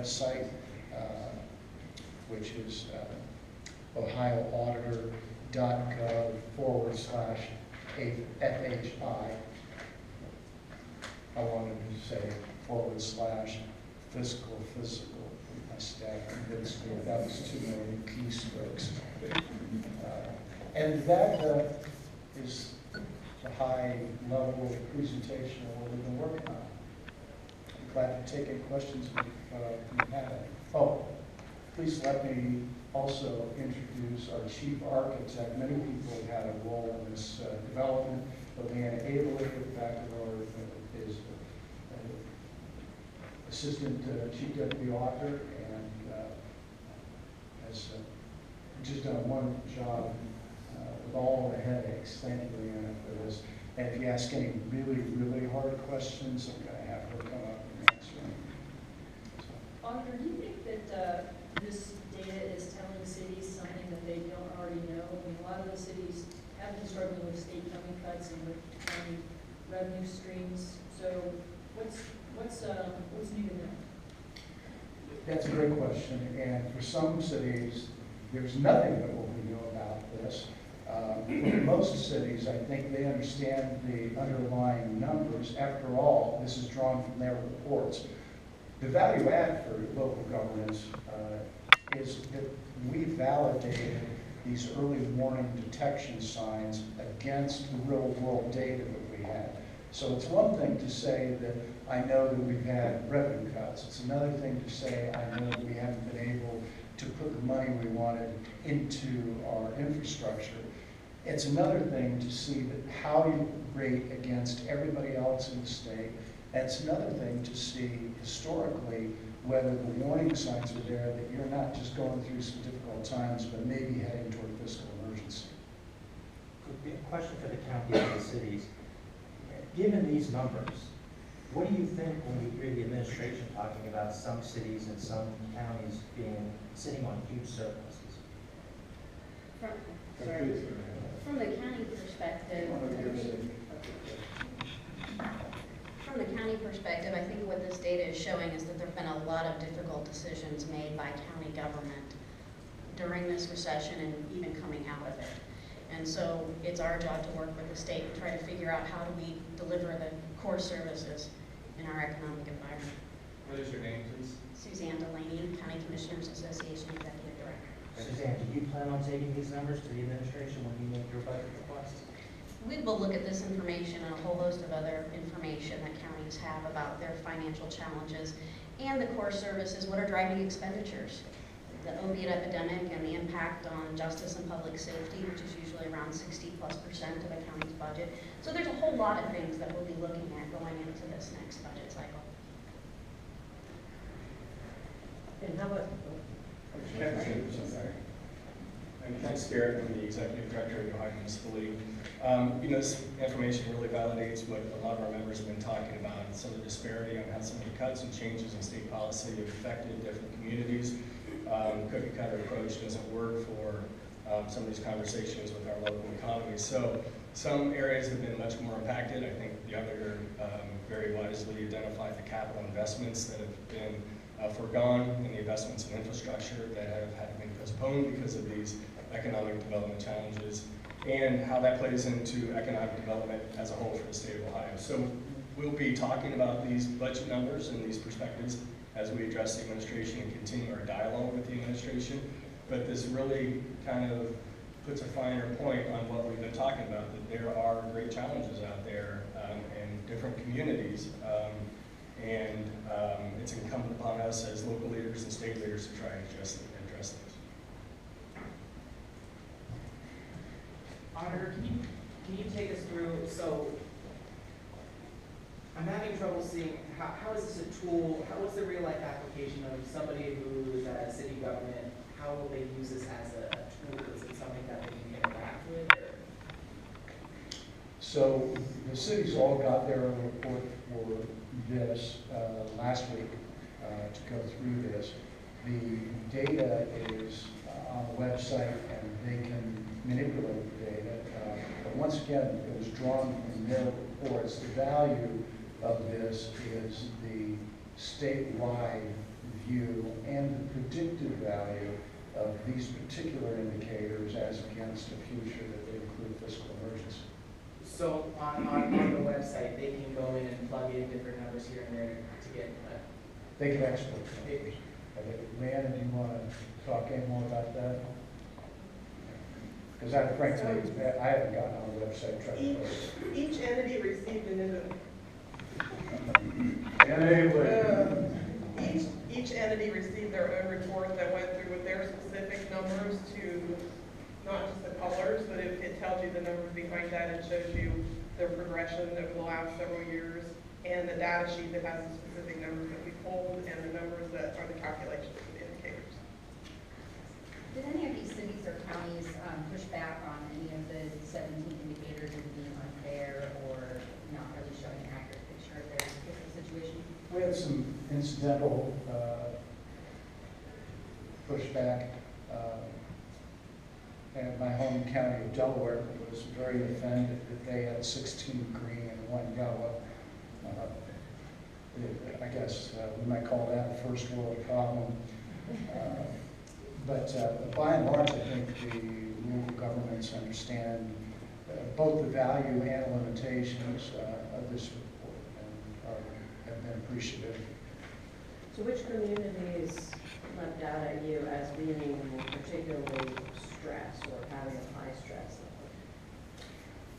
website, which is ohioauditor.gov/FHI. I wanted to say /fiscal physical. My staff convinced me that was too many keystrokes. And that is the high level of presentation of what we've been working on. I'm glad to take any questions if you have any. Oh, please let me also introduce our chief architect. Many people have had a role in this development, but Leanna Abeley, the faculty is assistant chief deputy author, and has just done a wonderful job with all the headaches. Thank you, Leanna, for this. And if you ask any really, really hard questions, I'm going to have her come up and answer them. Auditor, do you think that this data is telling cities something that they don't already know? I mean, a lot of those cities have been struggling with state funding cuts and with county revenue streams. So what's new to them? That's a great question. And for some cities, there's nothing that will be new about this. For most cities, I think they understand the underlying numbers. After all, this is drawn from their reports. The value add for local governments is that we validated these early warning detection signs against the real world data that we had. So it's one thing to say that I know that we've had revenue cuts. It's another thing to say I know that we haven't been able to put the money we wanted into our infrastructure. It's another thing to see that how you rate against everybody else in the state. It's another thing to see historically whether the warning signs are there that you're not just going through some difficult times, but maybe heading toward fiscal emergency. Could be a question for the county and the cities. Given these numbers, what do you think when we hear the administration talking about some cities and some counties sitting on huge surpluses? From the county perspective, I think what this data is showing is that there have been a lot of difficult decisions made by county government during this recession and even coming out of it. And so it's our job to work with the state and try to figure out how do we deliver the core services in our economic environment. What is your name, please? Suzanne Delaney, County Commissioners Association Executive Director. Suzanne, do you plan on taking these numbers to the administration when you make your budget requests? We will look at this information and a whole host of other information that counties have about their financial challenges and the core services, what are driving expenditures. The opiate epidemic and the impact on justice and public safety, which is usually around 60+% of a county's budget. So there's a whole lot of things that we'll be looking at going into this next budget cycle. And how about, I'm Ken Scarrett, I'm the Executive Director of the Ohio Municipal League. This information really validates what a lot of our members have been talking about, and some of the disparity on how some of the cuts and changes in state policy have affected different communities. Cookie cutter approach doesn't work for some of these conversations with our local economy. So some areas have been much more impacted. I think the auditor very wisely identified the capital investments that have been foregone and the investments in infrastructure that have had been postponed because of these economic development challenges, and how that plays into economic development as a whole for the state of Ohio. So we'll be talking about these budget numbers and these perspectives as we address the administration and continue our dialogue with the administration. But this really kind of puts a finer point on what we've been talking about, that there are great challenges out there in different communities. It's incumbent upon us as local leaders and state leaders to try and address those. Auditor, can you take us through, so I'm having trouble seeing how is this a tool, what's the real life application of somebody who is at a city government, how will they use this as a tool? Is it something that they can interact with? Or? So the cities all got their own report for this last week to go through this. The data is on the website and they can manipulate the data. But once again, it was drawn from their reports. The value of this is the statewide view and the predictive value of these particular indicators as against a future that they include fiscal emergency. So on the website, they can go in and plug in different numbers here and there to get, They can export numbers. Leanna, do you want to talk any more about that? Because I frankly, I haven't gotten on the website trying to play. Each entity received each entity received their own report that went through with their specific numbers to, not just the colors, but it tells you the numbers behind that and shows you their progression over the last several years, and the data sheet that has the specific numbers that we pulled and the numbers that are the calculations for the indicators. Did any of these cities or counties push back on any of the 17 indicators as being unfair or not really showing an accurate picture of their specific situation? We had some incidental pushback. And my home county of Delaware was very offended that they had 16 green and 1 yellow. I guess we might call that a first world problem. But by and large, I think the local governments understand both the value and limitations of this report and have been appreciative. So which communities leapt out at you as being particularly stressed or having a high stress level?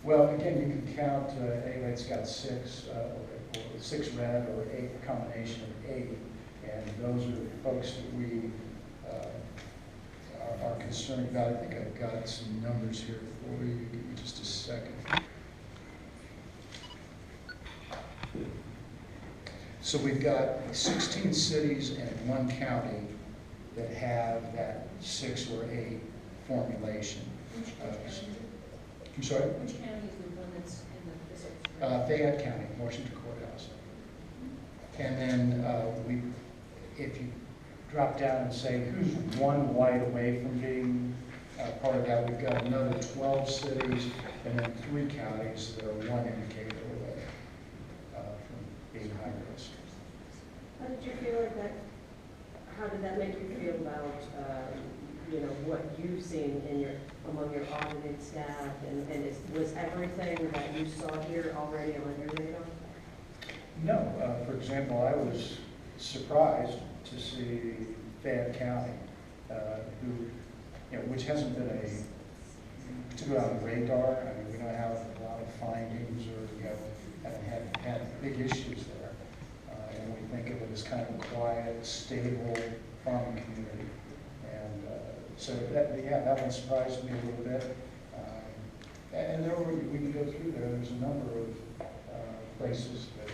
Well, again, you can count, anyway, it's got 6, or 6 red or 8, a combination of 8. And those are the folks that we are concerned about. I think I've got some numbers here for you. Give me just a second. So we've got 16 cities and 1 county that have that 6 or 8 formulation. I'm sorry? Which county is the one that's in the fiscal? Fayette County, Washington Courthouse. And then if you drop down and say who's 1 white away from being part of that, we've got another 12 cities and then 3 counties that are 1 indicator away from being high risk. How did you feel like that? How did that make you feel about, what you've seen among your audited staff, and was everything that you saw here already on your radar? No. For example, I was surprised to see Fayette County, which hasn't been particularly on the radar. I mean, we don't have a lot of findings, or we haven't had big issues there. And we think of it as kind of a quiet, stable farming community. And so that one surprised me a little bit. And there we can go through there. There's a number of places that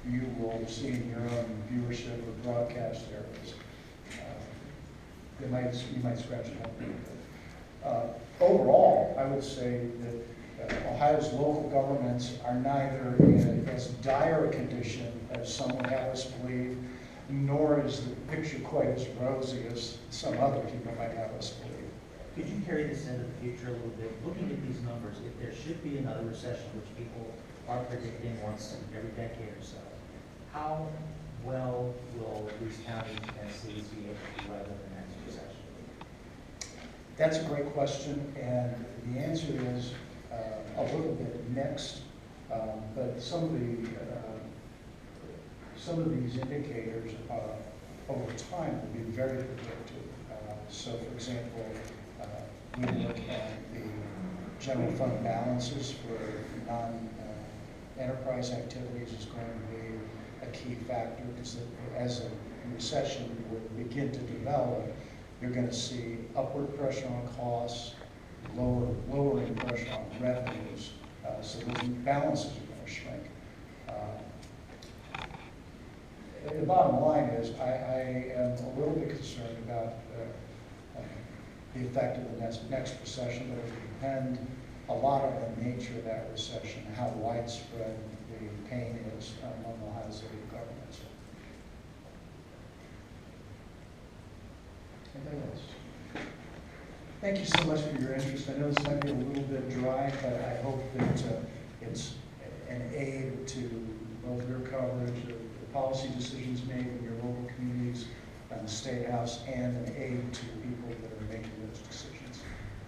you will see in your own viewership or broadcast areas. You might scratch it up a little bit. Overall, I would say that Ohio's local governments are neither in as dire a condition as some would have us believe, nor is the picture quite as rosy as some other people might have us believe. Could you carry this into the future a little bit? Looking at these numbers, if there should be another recession, which people are predicting once every decade or so, how well will these counties and cities be able to weather the next recession? That's a great question, and the answer is a little bit mixed. But some of these indicators over time will be very predictive. So, for example, we look at the general fund balances for non-enterprise activities is going to be a key factor, because as a recession would begin to develop, you're going to see upward pressure on costs, lowering pressure on revenues, so those balances are going to shrink. The bottom line is I am a little bit concerned about the effect of the next recession, but it will depend a lot on the nature of that recession, how widespread the pain is among Ohio's city governments. Anything else? Thank you so much for your interest. I know this might be a little bit dry, but I hope that it's an aid to both your coverage of the policy decisions made in your local communities, and the State House, and an aid to people that are